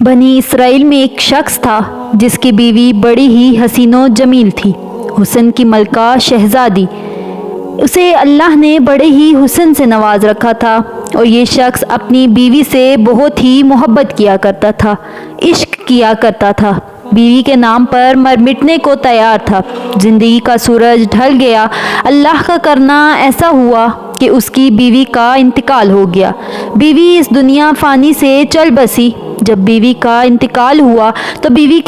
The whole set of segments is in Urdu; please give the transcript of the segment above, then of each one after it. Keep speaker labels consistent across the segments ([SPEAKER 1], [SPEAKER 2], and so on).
[SPEAKER 1] بنی اسرائیل میں ایک شخص تھا جس کی بیوی بڑی ہی حسین و جمیل تھی، حسن کی ملکہ شہزادی۔ اسے اللہ نے بڑے ہی حسن سے نواز رکھا تھا اور یہ شخص اپنی بیوی سے بہت ہی محبت کیا کرتا تھا، عشق کیا کرتا تھا، بیوی کے نام پر مر مٹنے کو تیار تھا۔ زندگی کا سورج ڈھل گیا، اللہ کا کرنا ایسا ہوا کہ اس کی بیوی کا انتقال ہو گیا۔ بیوی اس دنیا فانی سے چل بسی۔ جب بیوی کا انتقال ہوا تو بیوی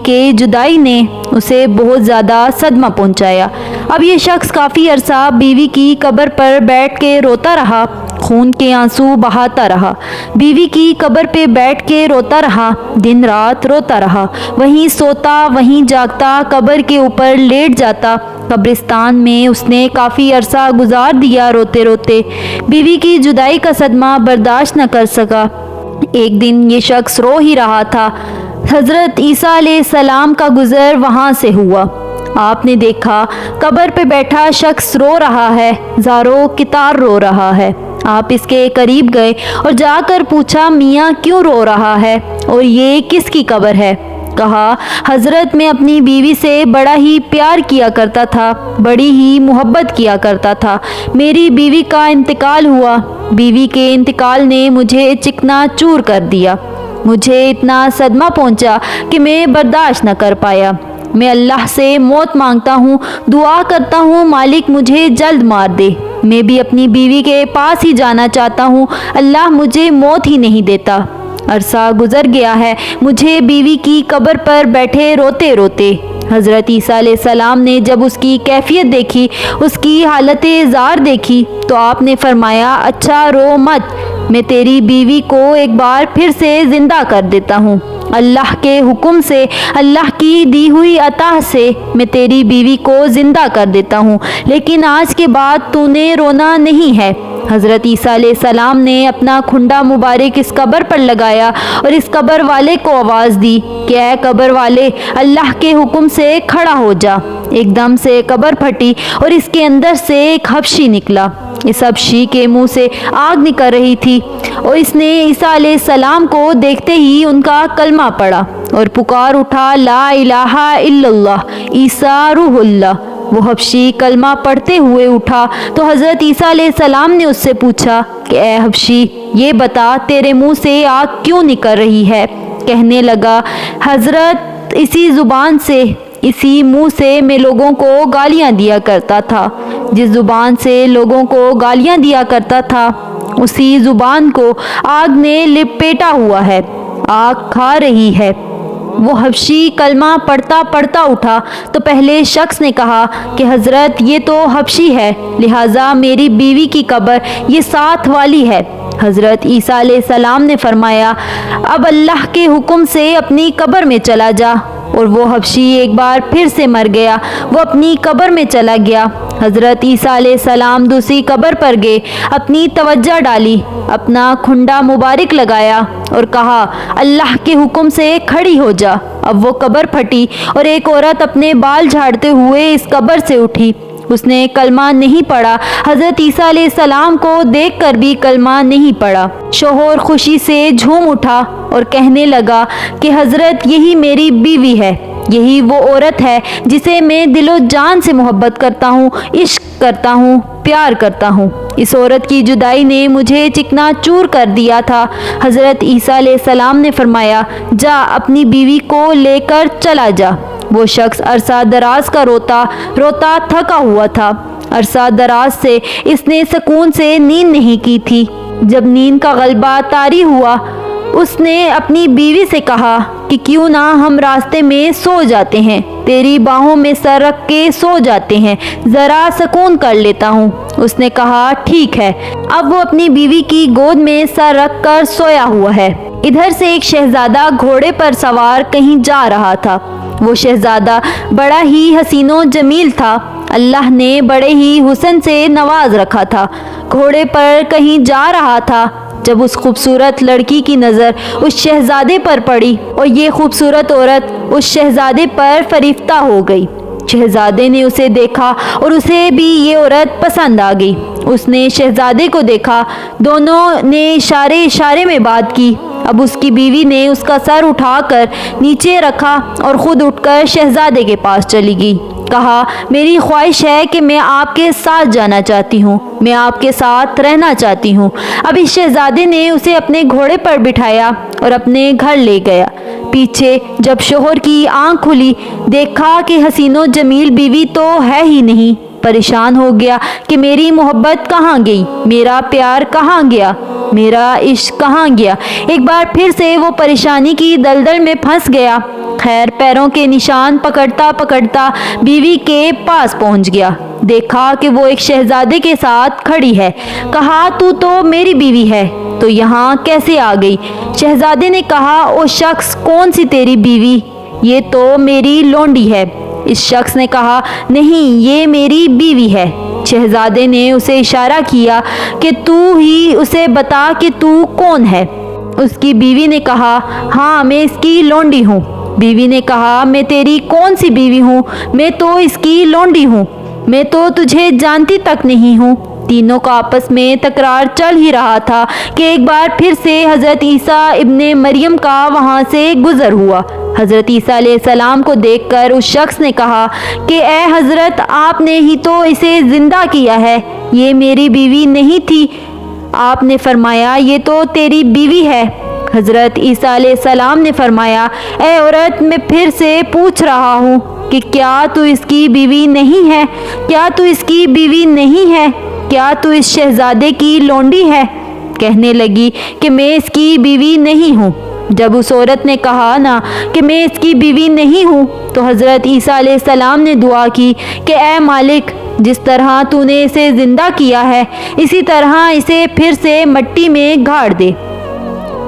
[SPEAKER 1] کے جدائی نے اسے بہت زیادہ صدمہ پہنچایا۔ اب یہ شخص کافی عرصہ بیوی کی قبر پر بیٹھ کے روتا رہا، خون کے آنسو بہاتا رہا، بیوی کی قبر پہ بیٹھ کے روتا رہا، دن رات روتا رہا، وہیں سوتا وہیں جاگتا، قبر کے اوپر لیٹ جاتا۔ قبرستان میں اس نے کافی عرصہ گزار دیا روتے روتے، بیوی کی جدائی کا صدمہ برداشت نہ کر سکا۔ ایک دن یہ شخص رو ہی رہا تھا، حضرت عیسیٰ علیہ السلام کا گزر وہاں سے ہوا۔ آپ نے دیکھا قبر پہ بیٹھا شخص رو رہا ہے، زاروں کتار رو رہا ہے۔ آپ اس کے قریب گئے اور جا کر پوچھا، میاں کیوں رو رہا ہے اور یہ کس کی قبر ہے؟ کہا، حضرت میں اپنی بیوی سے بڑا ہی پیار کیا کرتا تھا، بڑی ہی محبت کیا کرتا تھا، میری بیوی کا انتقال ہوا، بیوی کے انتقال نے مجھے چکنا چور کر دیا، مجھے اتنا صدمہ پہنچا کہ میں برداشت نہ کر پایا۔ میں اللہ سے موت مانگتا ہوں، دعا کرتا ہوں مالک مجھے جلد مار دے، میں بھی اپنی بیوی کے پاس ہی جانا چاہتا ہوں، اللہ مجھے موت ہی نہیں دیتا۔ عرصہ گزر گیا ہے مجھے بیوی کی قبر پر بیٹھے روتے روتے۔ حضرت عیسیٰ علیہ السلام نے جب اس کی کیفیت دیکھی، اس کی حالت زار دیکھی تو آپ نے فرمایا، اچھا رو مت، میں تیری بیوی کو ایک بار پھر سے زندہ کر دیتا ہوں، اللہ کے حکم سے، اللہ کی دی ہوئی عطا سے میں تیری بیوی کو زندہ کر دیتا ہوں، لیکن آج کے بعد تو نے رونا نہیں ہے۔ حضرت عیسیٰ علیہ السلام نے اپنا کھنڈا مبارک اس قبر پر لگایا اور اس قبر والے کو آواز دی کہ اے قبر والے، اللہ کے حکم سے کھڑا ہو جا۔ ایک دم سے قبر پھٹی اور اس کے اندر سے ایک حبشی نکلا۔ اس حبشی کے منہ سے آگ نکل رہی تھی اور اس نے عیسیٰ علیہ السلام کو دیکھتے ہی ان کا کلمہ پڑھا اور پکار اٹھا، لا الہ الا اللہ عیسیٰ روح اللہ۔ وہ حبشی کلمہ پڑھتے ہوئے اٹھا تو حضرت عیسیٰ علیہ السلام نے اس سے پوچھا کہ اے حبشی، یہ بتا تیرے منہ سے آگ کیوں نکل رہی ہے؟ کہنے لگا، حضرت اسی زبان سے، اسی منہ سے میں لوگوں کو گالیاں دیا کرتا تھا، جس زبان سے لوگوں کو گالیاں دیا کرتا تھا اسی زبان کو آگ نے لپیٹا ہوا ہے، آگ کھا رہی ہے۔ وہ حبشی کلمہ پڑھتا پڑھتا اٹھا تو پہلے شخص نے کہا کہ حضرت یہ تو حبشی ہے، لہٰذا میری بیوی کی قبر یہ ساتھ والی ہے۔ حضرت عیسیٰ علیہ السلام نے فرمایا، اب اللہ کے حکم سے اپنی قبر میں چلا جا، اور وہ حبشی ایک بار پھر سے مر گیا، وہ اپنی قبر میں چلا گیا۔ حضرت عیسیٰ علیہ السلام دوسری قبر پر گئے، اپنی توجہ ڈالی، اپنا کھنڈا مبارک لگایا اور کہا، اللہ کے حکم سے کھڑی ہو جا۔ اب وہ قبر پھٹی اور ایک عورت اپنے بال جھاڑتے ہوئے اس قبر سے اٹھی۔ اس نے کلمہ نہیں پڑھا، حضرت عیسیٰ علیہ السلام کو دیکھ کر بھی کلمہ نہیں پڑھا۔ شوہر خوشی سے جھوم اٹھا اور کہنے لگا کہ حضرت یہی میری بیوی ہے، یہی وہ عورت ہے جسے میں دل و جان سے محبت کرتا ہوں، عشق کرتا ہوں، پیار کرتا ہوں۔ اس عورت کی جدائی نے مجھے چکنا چور کر دیا تھا۔ حضرت عیسیٰ علیہ السلام نے فرمایا، جا اپنی بیوی کو لے کر چلا جا۔ وہ شخص عرصہ دراز کا روتا روتا تھکا ہوا تھا۔ عرصہ دراز سے اس نے سکون سے نیند نہیں کی تھی۔ جب نیند کا غلبہ طاری ہوا، اس نے اپنی بیوی سے کہا کہ کیوں نہ ہم راستے میں سو جاتے ہیں، تیری باہوں میں سر رکھ کے سو جاتے ہیں، ذرا سکون کر لیتا ہوں۔ اس نے کہا، ٹھیک ہے۔ اب وہ اپنی بیوی کی گود میں سر رکھ کر سویا ہوا ہے۔ ادھر سے ایک شہزادہ گھوڑے پر سوار کہیں جا رہا تھا۔ وہ شہزادہ بڑا ہی حسین و جمیل تھا، اللہ نے بڑے ہی حسن سے نواز رکھا تھا۔ گھوڑے پر کہیں جا رہا تھا، جب اس خوبصورت لڑکی کی نظر اس شہزادے پر پڑی اور یہ خوبصورت عورت اس شہزادے پر فریفتہ ہو گئی۔ شہزادے نے اسے دیکھا اور اسے بھی یہ عورت پسند آ گئی۔ اس نے شہزادے کو دیکھا، دونوں نے اشارے اشارے میں بات کی۔ اب اس کی بیوی نے اس کا سر اٹھا کر نیچے رکھا اور خود اٹھ کر شہزادے کے پاس چلی گئی۔ کہا، میری خواہش ہے کہ میں آپ کے ساتھ جانا چاہتی ہوں، میں آپ کے ساتھ رہنا چاہتی ہوں۔ اب اس شہزادے نے اسے اپنے گھوڑے پر بٹھایا اور اپنے گھر لے گیا۔ پیچھے جب شوہر کی آنکھ کھلی، دیکھا کہ حسین و جمیل بیوی تو ہے ہی نہیں۔ پریشان ہو گیا کہ میری محبت کہاں گئی، میرا پیار کہاں گیا، میرا عشق کہاں گیا۔ ایک بار پھر سے وہ پریشانی کی دلدل میں پھنس گیا۔ خیر پیروں کے نشان پکڑتا پکڑتا بیوی کے پاس پہنچ گیا۔ دیکھا کہ وہ ایک شہزادے کے ساتھ کھڑی ہے۔ کہا، تو میری بیوی ہے تو یہاں کیسے آ گئی؟ شہزادے نے کہا، او شخص، کون سی تیری بیوی؟ یہ تو میری لونڈی ہے۔ اس شخص نے کہا، نہیں، یہ میری بیوی ہے۔ شہزادے نے اسے اشارہ کیا کہ تو ہی اسے بتا کہ تو کون ہے۔ اس کی بیوی نے کہا، ہاں، میں اس کی لونڈی ہوں۔ بیوی نے کہا، میں تیری کون سی بیوی ہوں؟ میں تو اس کی لونڈی ہوں، میں تو تجھے جانتی تک نہیں ہوں۔ تینوں کا آپس میں تکرار چل ہی رہا تھا کہ ایک بار پھر سے حضرت عیسیٰ ابن مریم کا وہاں سے گزر ہوا۔ حضرت عیسیٰ علیہ السلام کو دیکھ کر اس شخص نے کہا کہ اے حضرت، آپ نے ہی تو اسے زندہ کیا ہے، یہ میری بیوی نہیں تھی۔ آپ نے فرمایا، یہ تو تیری بیوی ہے۔ حضرت عیسیٰ علیہ السلام نے فرمایا، اے عورت، میں پھر سے پوچھ رہا ہوں کہ کیا تو اس کی بیوی نہیں ہے؟ کیا تو اس کی بیوی نہیں ہے؟ کیا تو اس شہزادے کی لونڈی ہے؟ کہنے لگی کہ میں اس کی بیوی نہیں ہوں۔ جب اس عورت نے کہا نا کہ میں اس کی بیوی نہیں ہوں، تو حضرت عیسیٰ علیہ السلام نے دعا کی کہ اے مالک، جس طرح تو نے اسے زندہ کیا ہے، اسی طرح اسے پھر سے مٹی میں گاڑ دے۔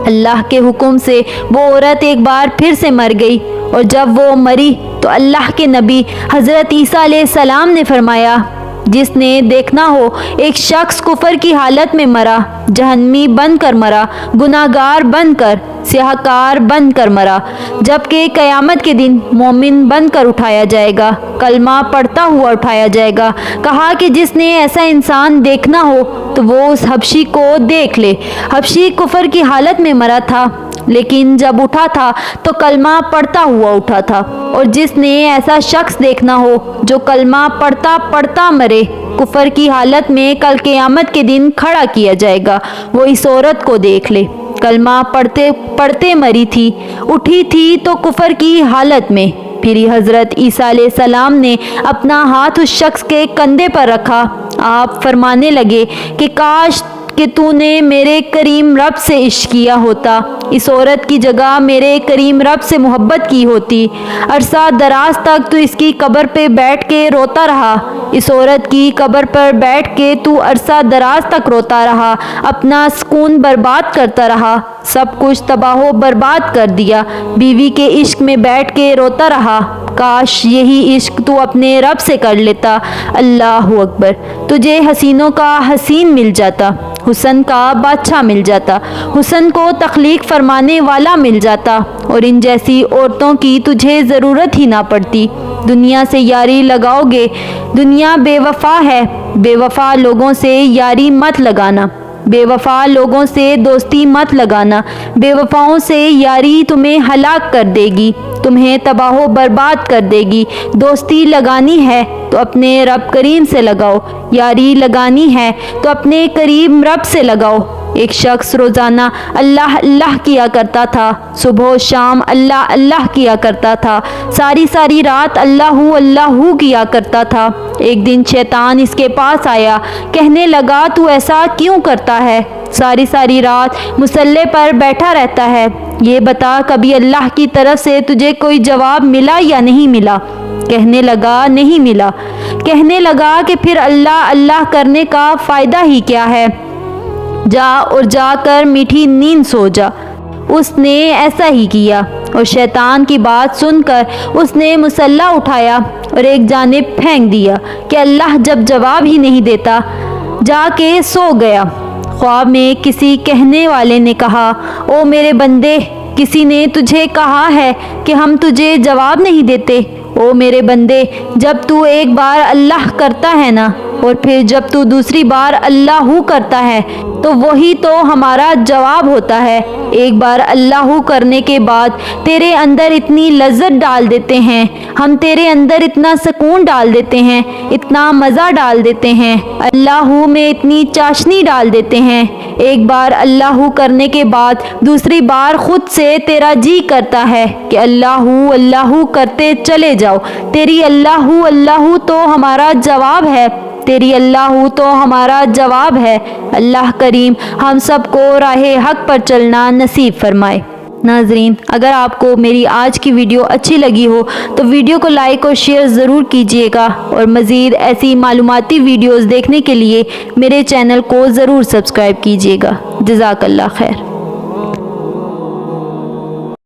[SPEAKER 1] اللہ کے حکم سے وہ عورت ایک بار پھر سے مر گئی، اور جب وہ مری تو اللہ کے نبی حضرت عیسیٰ علیہ السلام نے فرمایا، جس نے دیکھنا ہو ایک شخص کفر کی حالت میں مرا، جہنمی بن کر مرا، گناہ گار بن کر، سیاہ کار بن کر مرا، جبکہ قیامت کے دن مومن بن کر اٹھایا جائے گا، کلمہ پڑھتا ہوا اٹھایا جائے گا۔ کہا کہ جس نے ایسا انسان دیکھنا ہو تو وہ اس حبشی کو دیکھ لے۔ حبشی کفر کی حالت میں مرا تھا، لیکن جب اٹھا تھا تو کلمہ پڑھتا ہوا اٹھا تھا۔ اور جس نے ایسا شخص دیکھنا ہو جو کلمہ پڑھتا پڑھتا مرے، کفر کی حالت میں کل قیامت کے دن کھڑا کیا جائے گا، وہ اس عورت کو دیکھ لے۔ کلمہ پڑھتے پڑھتے مری تھی، اٹھی تھی تو کفر کی حالت میں۔ پھر حضرت عیسیٰ علیہ السلام نے اپنا ہاتھ اس شخص کے کندھے پر رکھا۔ آپ فرمانے لگے کہ کاش کہ تو نے میرے کریم رب سے عشق کیا ہوتا، اس عورت کی جگہ میرے کریم رب سے محبت کی ہوتی۔ عرصہ دراز تک تو اس کی قبر پہ بیٹھ کے روتا رہا، اس عورت کی قبر پر بیٹھ کے تو عرصہ دراز تک روتا رہا، اپنا سکون برباد کرتا رہا، سب کچھ تباہ و برباد کر دیا، بیوی کے عشق میں بیٹھ کے روتا رہا۔ کاش یہی عشق تو اپنے رب سے کر لیتا۔ اللہ اکبر، تجھے حسینوں کا حسین مل جاتا، حسن کا بادشاہ مل جاتا، حسن کو تخلیق فرمانے والا مل جاتا، اور ان جیسی عورتوں کی تجھے ضرورت ہی نہ پڑتی۔ دنیا سے یاری لگاؤ گے، دنیا بے وفا ہے، بے وفا لوگوں سے یاری مت لگانا، بے وفا لوگوں سے دوستی مت لگانا، بے وفاؤں سے یاری تمہیں ہلاک کر دے گی، تمہیں تباہ و برباد کر دے گی۔ دوستی لگانی ہے تو اپنے رب کریم سے لگاؤ، یاری لگانی ہے تو اپنے کریم رب سے لگاؤ۔ ایک شخص روزانہ اللہ اللہ کیا کرتا تھا، صبح و شام اللہ اللہ کیا کرتا تھا، ساری ساری رات اللہ اللہ کیا کرتا تھا۔ ایک دن شیطان اس کے پاس آیا، کہنے لگا تو ایسا کیوں کرتا ہے؟ ساری ساری رات مصلے پر بیٹھا رہتا ہے، یہ بتا کبھی اللہ کی طرف سے تجھے کوئی جواب ملا یا نہیں ملا؟ کہنے لگا نہیں ملا۔ کہنے لگا کہ پھر اللہ اللہ کرنے کا فائدہ ہی کیا ہے؟ جا اور جا کر میٹھی نیند سو جا۔ اس نے ایسا ہی کیا، اور شیطان کی بات سن کر اس نے مصلہ اٹھایا اور ایک جانب پھینک دیا کہ اللہ جب جواب ہی نہیں دیتا، جا کے سو گیا۔ خواب میں کسی کہنے والے نے کہا، او میرے بندے، کسی نے تجھے کہا ہے کہ ہم تجھے جواب نہیں دیتے، او میرے بندے، جب تو ایک بار اللہ کرتا ہے نا، اور پھر جب تو دوسری بار اللہ کرتا ہے تو وہی تو ہمارا جواب ہوتا ہے۔ ایک بار اللہ کرنے کے بعد تیرے اندر اتنی لذت ڈال دیتے ہیں ہم، تیرے اندر اتنا سکون ڈال دیتے ہیں، اتنا مزہ ڈال دیتے ہیں، اللہ میں اتنی چاشنی ڈال دیتے ہیں۔ ایک بار اللہ کرنے کے بعد دوسری بار خود سے تیرا جی کرتا ہے کہ اللہ اللہ کرتے چلے جاؤ۔ تیری اللہ تو ہمارا جواب ہے، تیری اللہ تو ہمارا جواب ہے۔ اللہ کریم ہم سب کو راہ حق پر چلنا نصیب فرمائے۔ ناظرین، اگر آپ کو میری آج کی ویڈیو اچھی لگی ہو تو ویڈیو کو لائک اور شیئر ضرور کیجیے گا، اور مزید ایسی معلوماتی ویڈیوز دیکھنے کے لیے میرے چینل کو ضرور سبسکرائب کیجیے گا۔ جزاک اللہ خیر۔